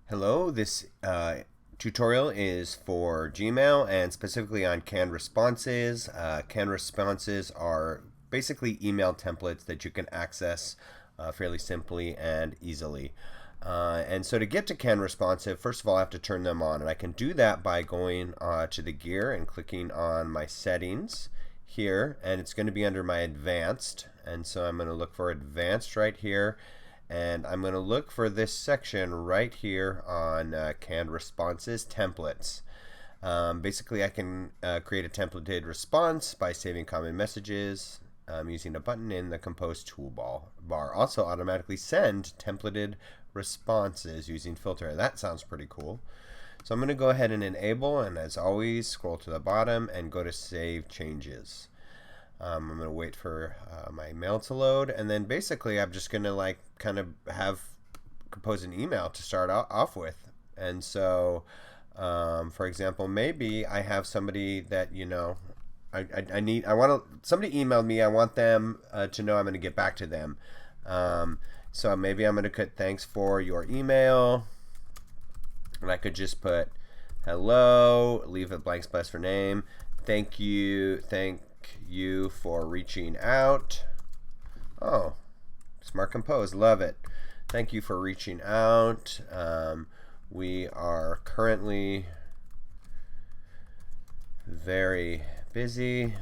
Hello, this tutorial is for Gmail and specifically on canned responses. Canned responses are basically email templates that you can access fairly simply and easily. And so to get to canned responsive, first of all, I have to turn them on. And I can do that by going to the gear and clicking on my settings here. And it's going to be under my advanced. And so I'm going to look for advanced right here. And I'm going to look for this section right here on canned responses templates. Basically, I can create a templated response by saving common messages using a button in the Compose toolbar. Also, automatically send templated responses using filter. That sounds pretty cool. So I'm going to go ahead and enable, and as always, scroll to the bottom and go to Save Changes. I'm going to wait for my mail to load, and then basically I'm just going to kind of compose an email to start off with. And so for example, maybe I have somebody that somebody emailed me. I want them to know I'm going to get back to them. So maybe I'm going to put thanks for your email, and I could just put hello, leave a blank space for name, thank you for reaching out. Oh, Smart Compose, love it. Thank you for reaching out. We are currently very busy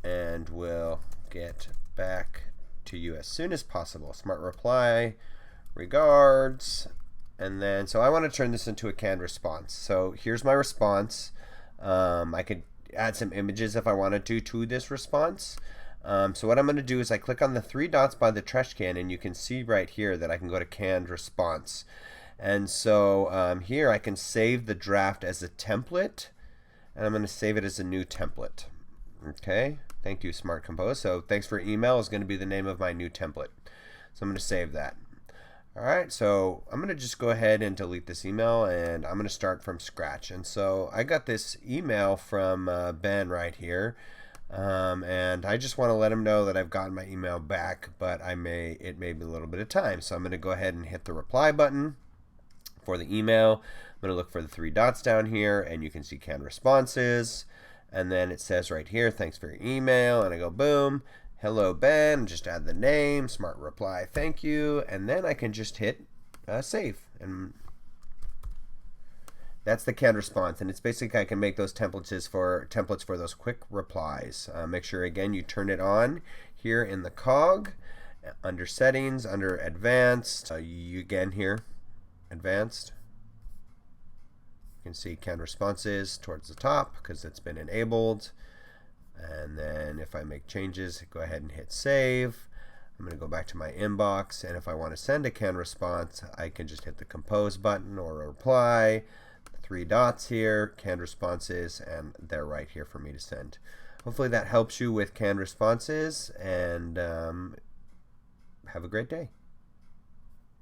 and will get back to you as soon as possible. Smart reply, regards. And then, so I want to turn this into a canned response. So here's my response. I could add some images if I wanted to this response. So what I'm going to do is I click on the three dots by the trash can, and you can see right here that I can go to canned response. And so here I can save the draft as a template, and I'm going to save it as a new template. Okay, thank you, Smart Compose. So thanks for email is going to be the name of my new template. So I'm going to save that. Alright, so I'm going to just go ahead and delete this email, and I'm going to start from scratch. And so I got this email from Ben right here, and I just want to let him know that I've gotten my email back, but it may be a little bit of time. So I'm going to go ahead and hit the reply button for the email. I'm going to look for the three dots down here, and you can see canned responses, and then it says right here, thanks for your email, and I go boom. Hello, Ben. Just add the name, smart reply, thank you, and then I can just hit save. And that's the canned response, and it's basically I can make those templates for those quick replies. Make sure again you turn it on here in the cog under settings, under advanced. You again here, advanced. You can see canned responses towards the top because it's been enabled. And then if I make changes, go ahead and hit save. I'm going to go back to my inbox, and if I want to send a canned response, I can just hit the compose button or a reply, the three dots here, canned responses, and they're right here for me to send. Hopefully that helps you with canned responses, and have a great day.